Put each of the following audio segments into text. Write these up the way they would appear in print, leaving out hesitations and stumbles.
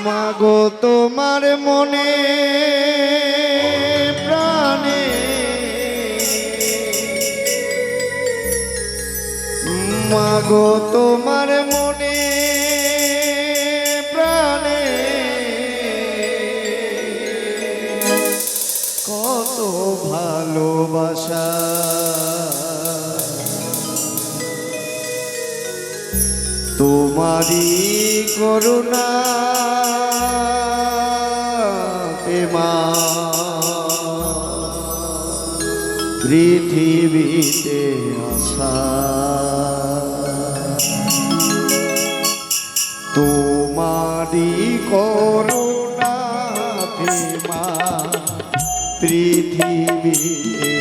মাগো তোমার মনে প্রাণে মাগো তোমার মনে প্রাণে কত ভালোবাসা তোমারি করুণা মা পৃথিবীতে আসা তোমারি করুণা মা পৃথিবীতে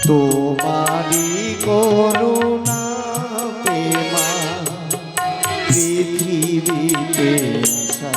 তোমারি করুণা মা পৃথিবীতে আসা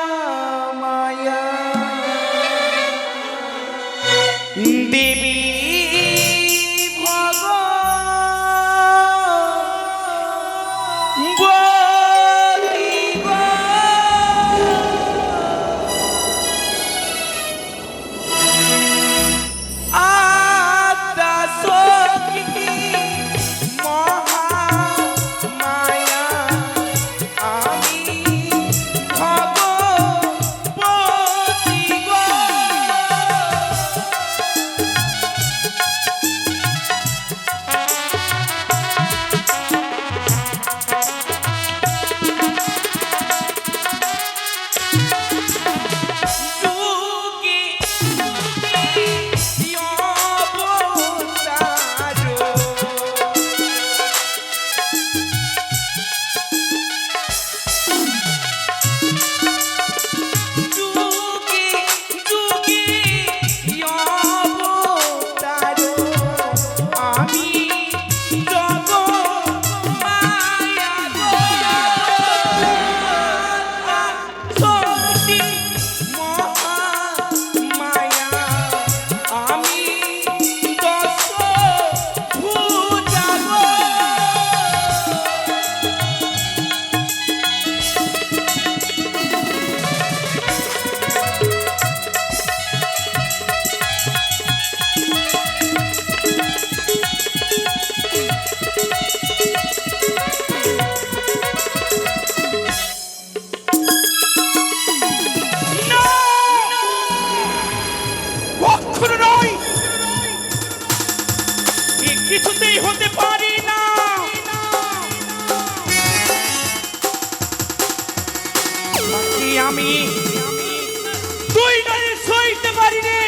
মহামায়া দেবী কিছুতেই হতে পারি না। আমি দুই নয় সইতে পারিনি।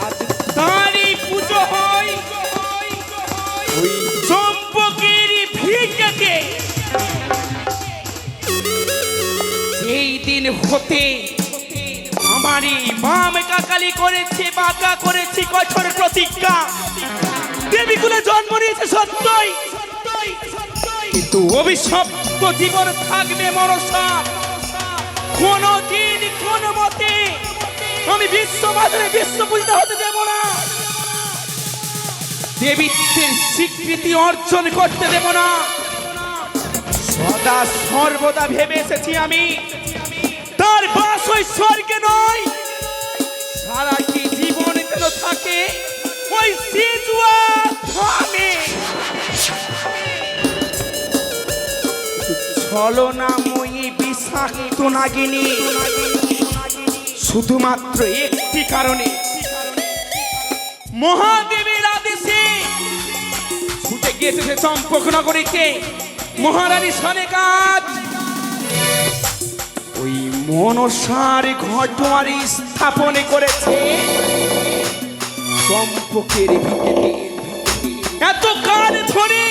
আজ তারই পুজো হয় ওই চম্পকের ভিড়কে। সেই দিন হতে আমারই বাম কাকালি করেছে, বাঁকা করেছি কঠোর প্রতিজ্ঞা। দেবীকুলে জন্ম নিয়েছে সত্যই, কিন্তু অভিশপ্ত জীবন থাকবে মনসা। কোনদিন কোন মতে আমি বিশ্ব বাজারে বিশ্ব পূজিত হতে দেব না। দেবীত্বের স্বীকৃতি অর্জন করতে দেব না। সদা সর্বদা ভেবে এসেছি আমি তার বাস ওই স্বর্গে নয়, সারা কি জীবন যেন থাকে ওই সিজুয়া ধামে। ছলনাময়ী বিষ শাক্ত নাগিনী শুধুমাত্র একটি কারণে মহাদেবের আদেশে ছুটে গিয়েছে সে চম্পকনগরীতে মহারানী সনেকাজ ওই মনসার ঘটনারি স্থাপন করেছে চম্পকের ভিটেতে। এত কাল ধরে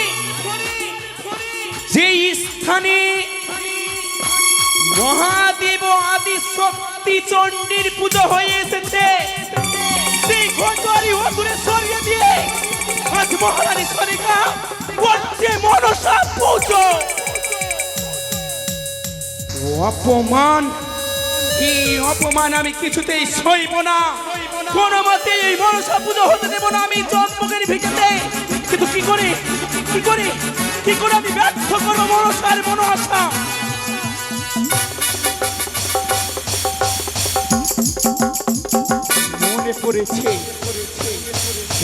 যে স্থানে মহাদেব আদি শক্তি চণ্ডীর পুজো হয়ে এসেছে সেই ঘটনারি অদূরে সরিয়ে দিয়ে আজ মহারানী সনিকা করছে মনসা পুজো। অপমান, এই অপমান আমি কিছুতেই সইব না। কোন মতে এই মনসা পুজো হতে দেব না আমি চম্পকের ভিটেতে। কিন্তু কি করে আমি ব্যর্থ করবো মনসার মনোআশা? মনে পড়েছে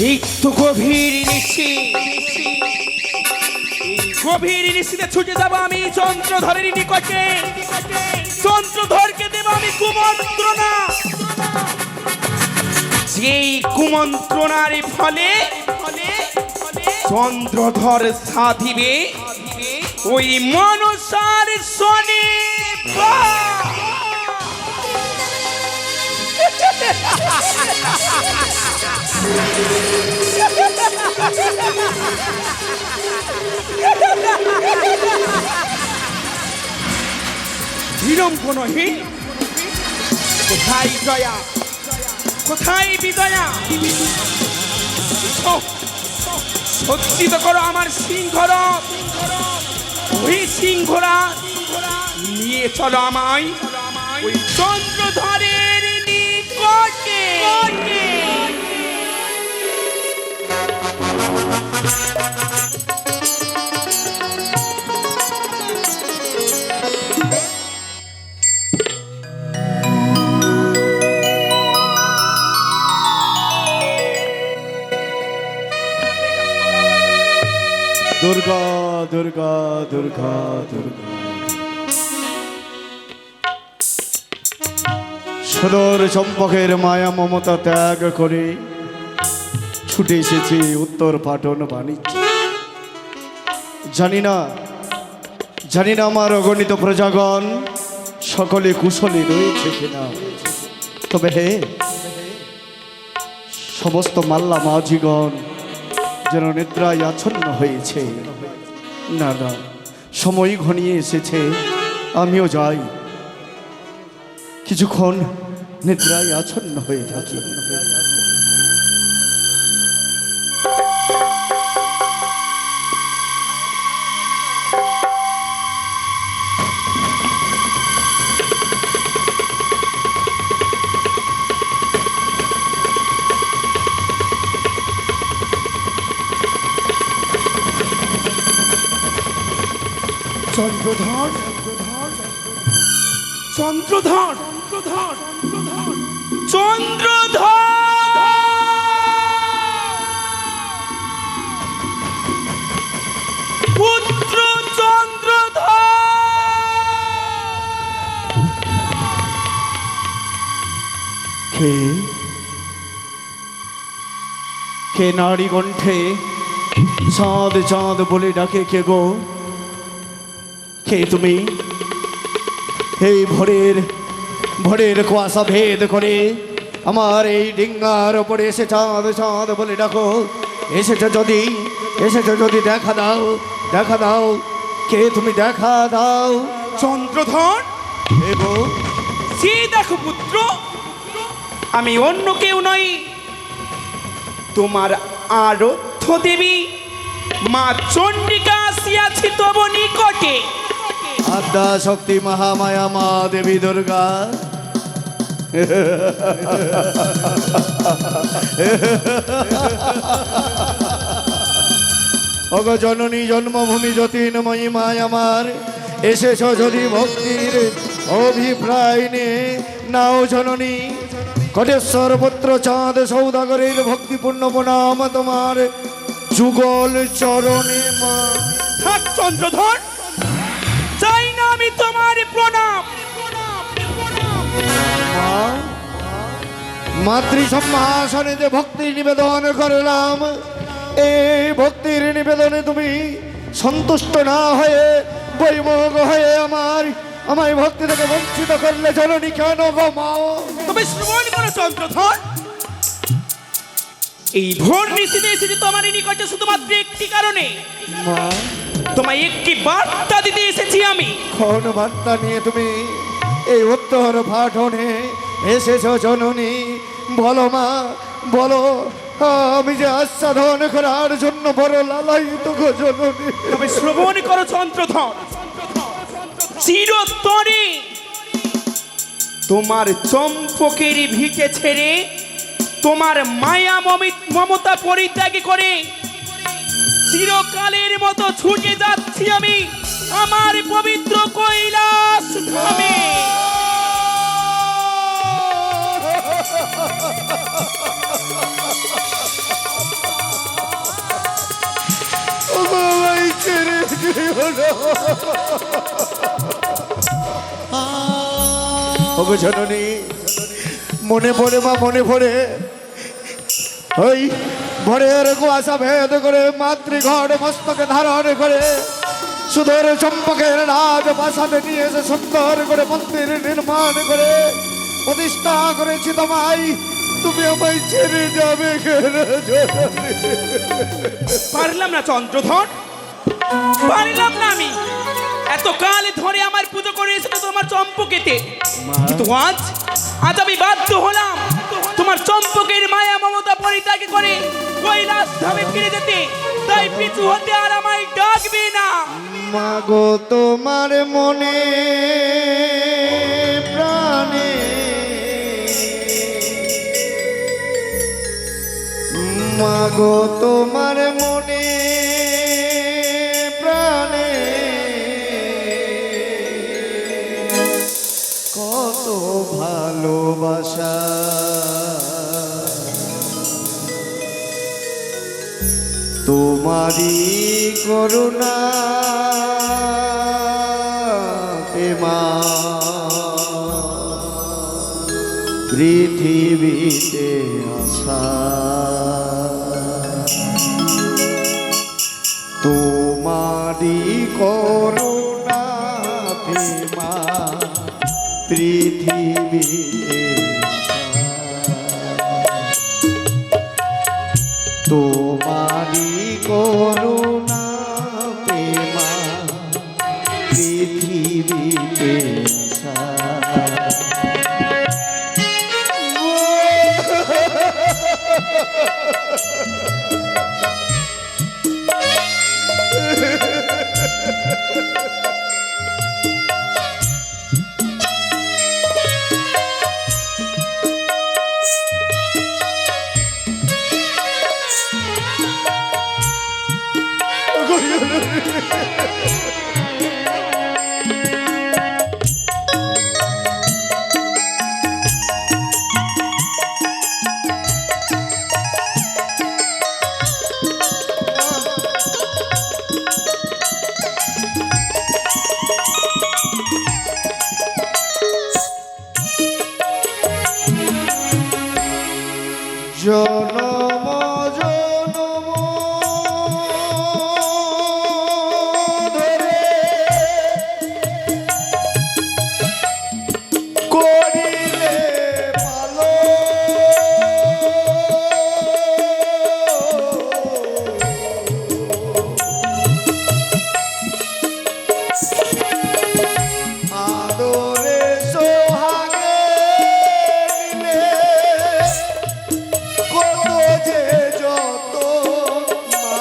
এই তো গভীর নিশি, গভীর নিশিতে ছুটে যাব আমি চন্দ্রধরের নিকটে। চন্দ্রধরকে দেব আমি কুমন্ত্রণা, যেই কুমন্ত্রণার ফলে চন্দ্রধর সাধিবে ওই মনসার শনি। বিলম্ব নহে, কোথায় জয়া, কোথায় বিজয়া? সজ্জিত করো আমার সিংহরথ, ওই সিংহরা নিয়ে চলো আমায় ওই চন্দ্রধরের নিকটে। দুর্গা দুর্গা দুর্গা দুর্গা। সদর চম্পকের মায়া মমতা ত্যাগ করে ছুটে এসেছি উত্তর পাটন বাণিজ্য। জানি না আমার অগণিত প্রজাগণ সকলে কুশলে রয়েছে কিনা, তবে হে সমস্ত মাল্লা মাঝিগণ যেন নিদ্রায় আচ্ছন্ন হয়েছে। না না, সময় ঘনিয়ে এসেছে, আমিও যাই, কিছুক্ষণ নিদ্রায় আচ্ছন্ন হয়ে থাকি। চন্দ্রধর, চন্দ্রধর, চন্দ্রধর, পুত্র চন্দ্রধর। কে নারী কণ্ঠে চাঁদ চাঁদ বলে ডাকে? কে গো, কে তুমি? এই ভোরের কুয়াশা ভেদ করে আমার এই ডিঙ্গার ওপরে এসে চাঁদ চাঁদ বলে ডাকো। এসেছো যদি দেখা দাও, কে তুমি? দেখা দাও। চন্দ্রধর, গো, সে দেখো পুত্র, আমি অন্য কেউ নই, তোমার আরাধ্য দেবী মা চণ্ডিকা আসিয়াছি তব নিকটে। আদ্যা শক্তি মহামায়া মা দেবী দুর্গা। অগ জননী জন্মভূমি যতীনময়ী মায় আমার, এসেছ যদি ভক্তির অভিপ্রায় নে নাও জননী। কটেশ্বর পুত্র চাঁদ সৌদাগরের ভক্তিপূর্ণ প্রণাম তোমার যুগল চরণে মা। থাক চন্দ্রধর, চাই না আমি তোমার প্রণাম। মাতৃ সম্ভাষণে যে ভক্তি নিবেদন করলাম, এই ভক্তির নিবেদনে তুমি সন্তুষ্ট না হয়ে বৈমুখ হয়ে আমায় ভক্তি থেকে বঞ্চিত করলে জননী কেন গো মা? তবে শ্রবণ করো চন্দ্রধর, এই ভোর নিশীথে এসেছি তোমার নিকটে শুধুমাত্র একটি কারণে। মা, তোমায় একটি বার্তা দিতে এসেছি আমি। কোন বার্তা নিয়ে তুমি এই উত্তর পাঠনে এসেছ জননী? বলো মা, বলো। আমি যে আস্বাদন করার জন্য বড় লালায়িত গো জননী। তবে শ্রবণ করো চন্দ্রধর, চিরতরে তোমার চম্পকের ভিটে ছেড়ে তোমার মায়া মমতা পরিত্যাগ করে চিরকালের মতো ছুটে যাচ্ছি আমি আমার পবিত্র কৈলাস ধামে। ওগো জননী, মনে পড়ে মা, মনে পড়ে ওই ভোরের কুয়াশা ভেদ করে মাতৃঘর মস্তকে ধারণ করে সুদূর চম্পকের রাজ প্রাসাদে নিয়ে এসে সুন্দর করে মন্দির নির্মাণ করে প্রতিষ্ঠা করেছি তোমায়। তুমি আমায় ছেড়ে যাবে কেন জননী? পারলাম না চন্দ্রধর, পারলাম না আমি। এত কাল ধরে আমার পুজো করে এসেছো তোমার চম্পকেতে, কিন্তু আজ আমি বাধ্য হলাম তোমার চম্পকের মায়া মমতা পরিত্যাগ করে কৈলাস ধামে ফিরে যেতে। তাই পিছু হতে আর আমায় ডাকবে না। মাগো তোমার মনে প্রাণে, মাগো তোমার মনে প্রাণে কত ভালোবাসা, তোমারই করুণা মা পৃথিবীতে আসা, তোমারই করুণা মা পৃথিবীতে তোমারি করুণা প্রেমা পৃথিবীতে জনম জনম ধরে করিলে ভালো, আদরে সোহাগে নিলে কত যে যত মা।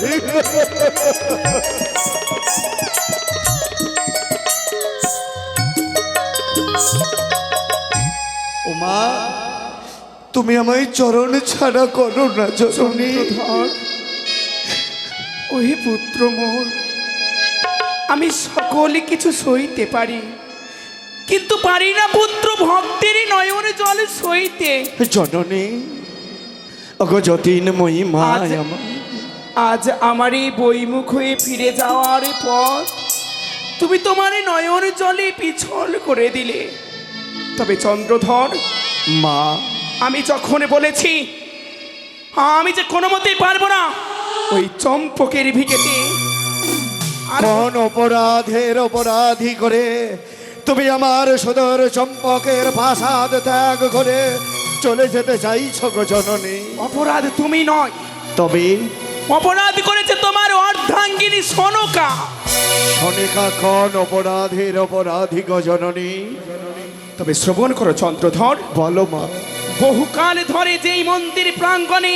ও মা, তুমি আমায় চরণ ছাড়া করো না জননী। ওহে পুত্র মোর, আমি সকলে কিছু সইতে পারি, কিন্তু পারি না পুত্র ভক্তেরই নয়নে জলে সইতে। জননী, অগো যতীনময়ী মা আজ- আমার, আজ আমার এই বইমুখ হয়ে ফিরে যাওয়ার পর তুমি তোমার এই নয়ন জলে পিছল করে দিলে। তবে চন্দ্রধর, মা আমি যখন বলেছি আমি যে কোনো মতেই পারবো না ওই চম্পকের ভিকেতে আর কোন অপরাধের অপরাধী করে তুমি আমার সদর চম্পকের প্রাসাদ ত্যাগ করে চলে যেতে চাইছো গো জননী? অপরাধ তুমি নয়, তবে অপরাধ করেছে তোমার অর্ধাঙ্গিনী সনকা। সনিকা কোন অপরাধের অপরাধী গো জননী? তবে শ্রবণ করো চন্দ্রধর, বলো মা। বহুকাল ধরে যেই মন্দির প্রাঙ্গণে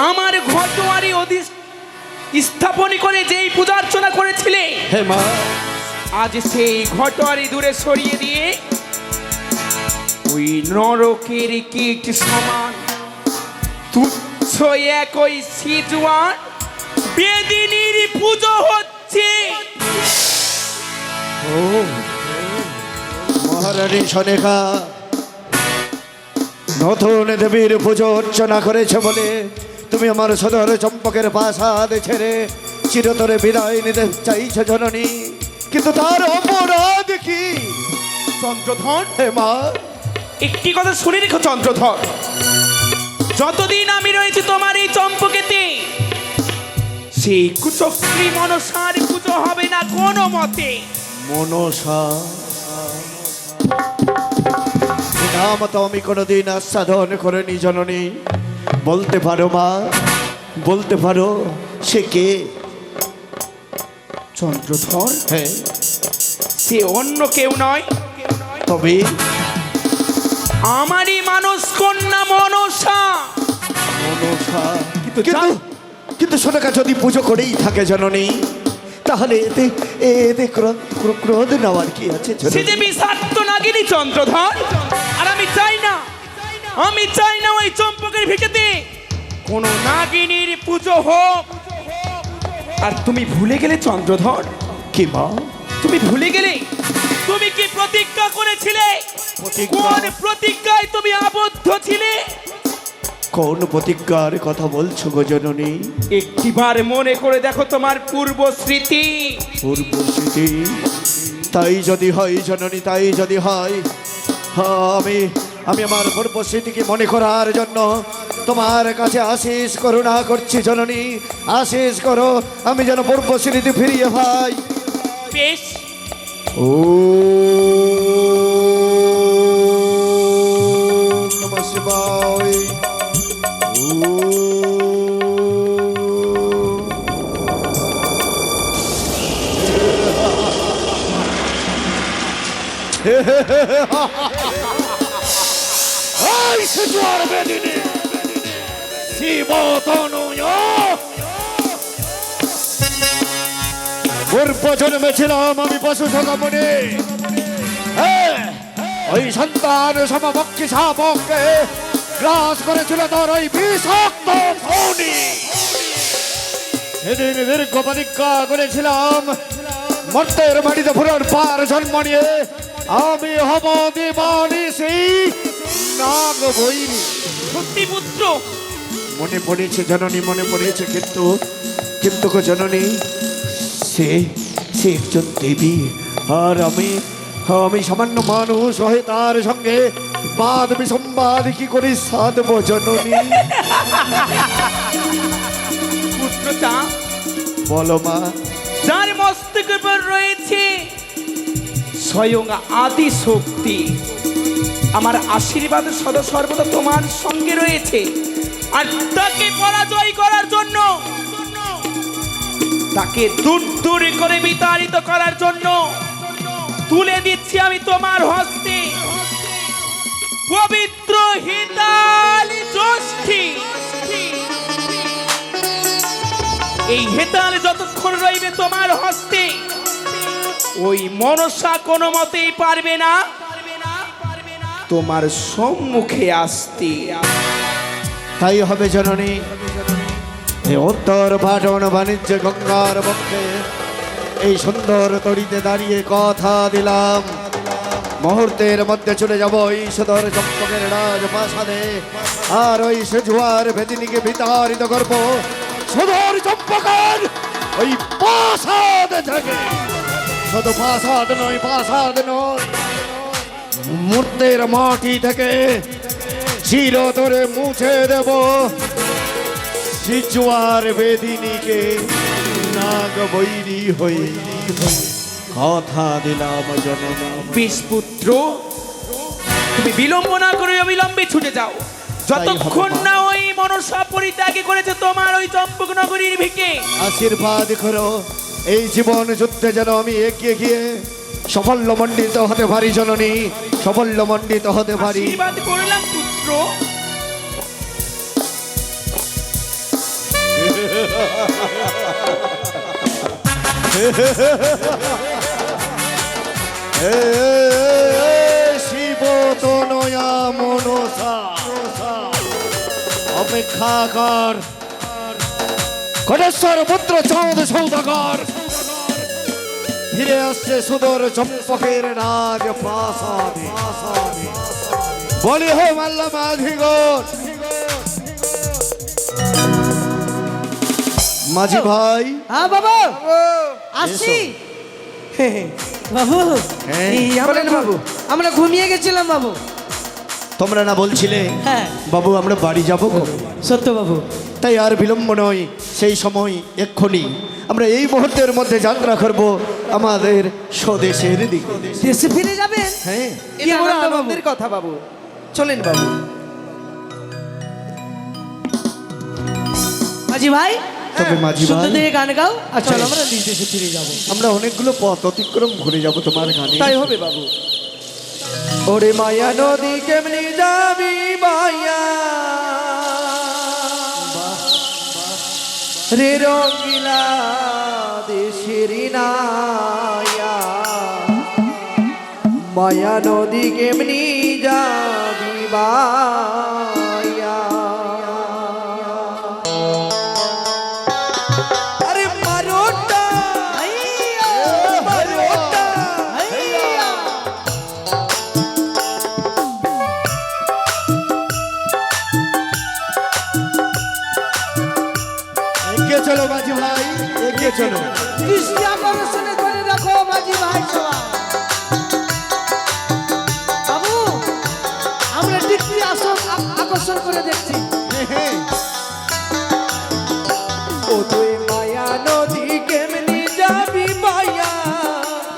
আমার ঘটুয়ারি স্থাপন করে যেই পূজার্চনা করেছিলে, হে মা, আজ সেই ঘটুয়ারি দূরে সরিয়ে দিয়ে ওই নরকের কীট সমান তুচ্ছ একই সিজুয়ান বেদিনীর পুজো হচ্ছে। ও মহারানী সনেকা নতুন দেবীর পুজো অর্চনা করেছে বলে তুমি আমার সদর চম্পকের প্রাসাদ ছেড়ে চিরতরে বিদায় নিতে চাইছো জননী, কিন্তু তার অপরাধ কি? চন্দ্রধর, হে মা, একটি কথা শুনে রেখো চন্দ্রধর, যতদিন আমি রয়েছি তোমার এই চম্পকেতে সেই কুচক্রী মনসার পুজো হবে না কোনো মতে। মনসা নাম তো আমি কোনোদিন আস্বাদন করিনি জননী। বলতে পারো মা, বলতে পারো সে কে? চন্দ্রধর, হ্যাঁ, সে অন্য কেউ নয়, তবে আমারই মানস কন্যা মনসা। মনসা। কিন্তু কিন্তু কিন্তু সোনাকা যদি পুজো করেই থাকে জননী, তাহলে এতে এতে ক্রোধ নেওয়ার কি আছে সে জননী? যে বিষাক্ত নাগিনী চন্দ্রধর, আর আমি চাই না, আমি চাই না ওই চম্পকের ভিকেতে কোনো নাগিনীর পুজো হোক। আর তুমি ভুলে গেলে চন্দ্রধর, কি মা? তুমি ভুলে গেলে তুমি কি প্রতিজ্ঞা করেছিলে? প্রতিজ্ঞা? কোন প্রতিজ্ঞায় তুমি আবদ্ধ ছিলে? কোন প্রতিজ্ঞার কথা বলছো গো জননী? একটিবার মনে করে দেখো তোমার পূর্ব স্মৃতি। পূর্ব স্মৃতি? তাই যদি হয় জননী, তাই যদি হয়, আমি আমি আমার পূর্ব স্মৃতিকে মনে করার জন্য তোমার কাছে আশিস করুণা করছি জননী। আশিস করো আমি যেন পূর্ব স্মৃতি ফিরিয়ে পাই। বেশ, ও নমঃ শিবায়। পূর্ব জন্মে ছিলাম আমি পশু সকামনে, ওই সন্তান সমপক্ষী সাপক্ষে গ্রাস করেছিল তোর ওই বিষাক্ত ফণি। সেদিন দীর্ঘ প্রতিজ্ঞা করেছিলাম মর্তের মাটিতে ফুরন পার জন্ম নিয়ে আমি হব দিবানি সেই নাগ বৈরী। সত্যি পুত্র, মনে পড়েছে জননী, মনে পড়েছে, কিন্তু কিন্তু গো জননী, সে সে একজন দেবী, আর আমি সামান্য মানুষ হয়ে তার সঙ্গে বাদ বিসম্বাদ কি করে সাধব জননী? পুত্র চা, বলো মা। যার মস্তকের উপর রয়েছে স্বয়ং আদি শক্তি, আমার আশীর্বাদ সদা সর্বদা তোমার সঙ্গে রয়েছে। আর তাকে পরাজয় করার জন্য, তাকে দূর দূর করে বিতাড়িত করার জন্য তুলে দিচ্ছি আমি তোমার হস্তে পবিত্র হিতালি ষষ্ঠী। এই হেতাল যতক্ষণ রইবে তোমার হস্তে, ওই মনসা কোনো মতেই পারবে না তোমার সম্মুখে আসতে। তাই হবে জননী। এই উত্তর ভাটন বাণিজ্য গঙ্গার পক্ষে এই সুন্দর তরিতে দাঁড়িয়ে কথা দিলাম, মুহূর্তের মধ্যে চলে যাব ওই সদর চম্পকের রাজপ্রাসাদে, আর ওই সেজুয়ার বেদিনীকে বিতাড়িত করব সদর চম্পকের ওই প্রাসাদ থেকে। শুধু প্রাসাদ নয়, প্রাসাদ নয়, মূর্তের মাটি থেকে চিরতরে মুছে দেব সিজুয়ার বেদিনীকে নাগ বৈরী হই। কথা দিলাম জননী। বেশ পুত্র, তুমি বিলম্ব না করে অবিলম্বে ছুটে যাও, যতক্ষণ না ওই মনসা পরিত্যাগে করেছে তোমার ওই চম্পক নগরীর ভিকে। আশীর্বাদ করো এই জীবন যুদ্ধে যেন আমি এগিয়ে গিয়ে সাফল্যমণ্ডিত হতে পারি জননী, সাফল্যমণ্ডিত হতে পারি। আশীর্বাদ করলাম পুত্র। শিব তো নয়া মনসা, অপেক্ষা কর কটেশ্বর পুত্র চাঁদ সৌদাগর ফিরে আসছে সুদূর চম্পকের রাজ প্রাসাদে। বলি হে মাল্লা মাঝিগণ, মাঝি ভাই। হ্যাঁ বাবু, আসছি বাবু। হ্যাঁ। এই বাবু, আমরা ঘুমিয়ে গেছিলাম বাবু। তোমরা না বলছিলে হ্যাঁ বাবু আমরা বাড়ি যাবো? সত্য বাবু। তাই আর বিলম্ব নয়, সেই সময় এক্ষুনি আমরা এই মুহূর্তের মধ্যে যাত্রা করব আমাদের স্বদেশের দিকে। দেশে ফিরে যাবেন? হ্যাঁ, কি আনন্দের কথা বাবু। চলেন বাবু। মাঝি ভাই, তবে মাঝি সুন্দর ভাই দিকে গান গাও, আর চলো আমরা নিজ দেশে ফিরে যাব। আমরা অনেকগুলো পথ অতিক্রম ঘুরে যাব তোমার গানে। তাই হবে বাবু। ওরে মায়া নদী কেমনি যাবি মায়া রে রঙ্গিলা দেশের নায়া, মায়া নদী কেমনি যাবি মায়া। আরে মারোটা মারোটা এগিয়ে চলো মাঝি ভাই, এগিয়ে চলো। দৃষ্টি আকর্ষণে করে রাখো মাঝি ভাই সবাই। বাবু, আমরা দৃষ্টি আকর্ষণ করে দেখছি। ও তুই মায়া নদী কেমনি যাবি মায়া,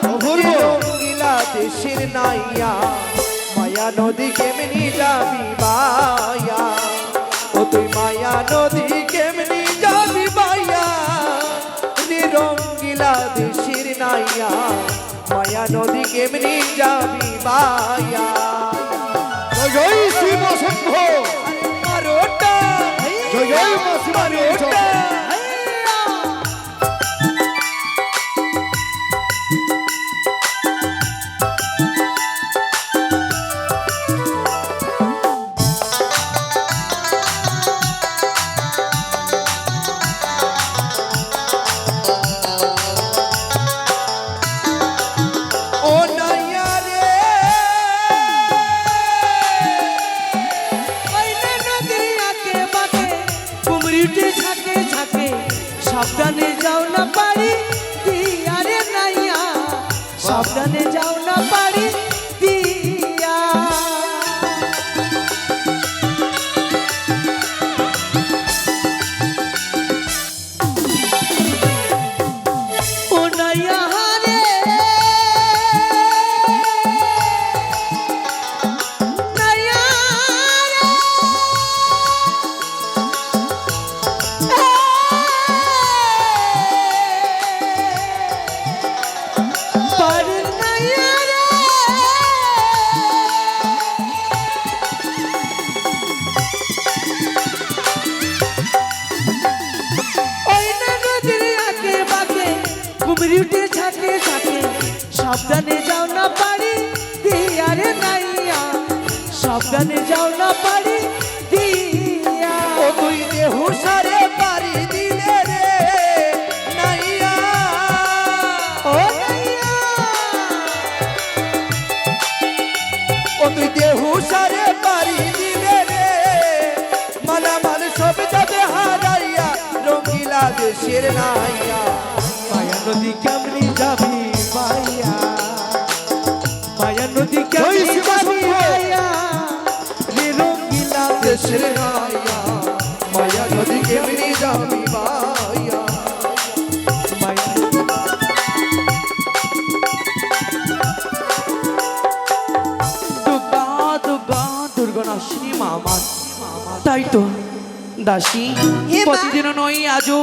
রঙ্গিলা দেশের নাইয়া, মায়া নদী কেমনি যাবি মায়া। ও তুই মায়া নদী কেমনি যাবি মায়া, রঙ্গিলা দেশের নাইয়া, মায়া নদী কেমনি যাবি মায়া। জয় শিব শম্ভ, মারোটা জয় জয় মা শিবানী মারোটা। ও নাইয়া রে, ওইনে নদী আকে বাকে, কুমড়ি উঠে ঝাঁকে ঝাঁকে, সাবধানে যাও না পারি দিয়া রে নাইয়া, সাবধানে যাও না পারি দিয়া। ও নাইয়া রে, নাইয়া রে, পারের নাইয়া রে, উঠে ঝাঁকে ঝাঁকে সাবধানে যাও না পারি দিয়ারে নাইয়া সাবধানে যাও না পারি দিয়া ও তুই দেহুসারে পারি দিলে রে নাইয়া ও নাইয়া ও তুই দেহুসারে পারি দিলে রে মালামাল সব যাবে হারাইয়া রঙ্গিলা দেশের নাইয়া মায়া নদী কেমনি যাবি মাইয়া মায়া নদী কেমনি জয় শিব যাবি শম্ভু। মাইয়া রে রঙ্গিলা দেশের নাইয়া মায়া নদী কেমনি যাবি মাইয়া মায়া দুর্গা দুর্গা দুর্গা নাসিনী মামা তাই তো দাসী হে মা। প্রতিদিন নয় আজও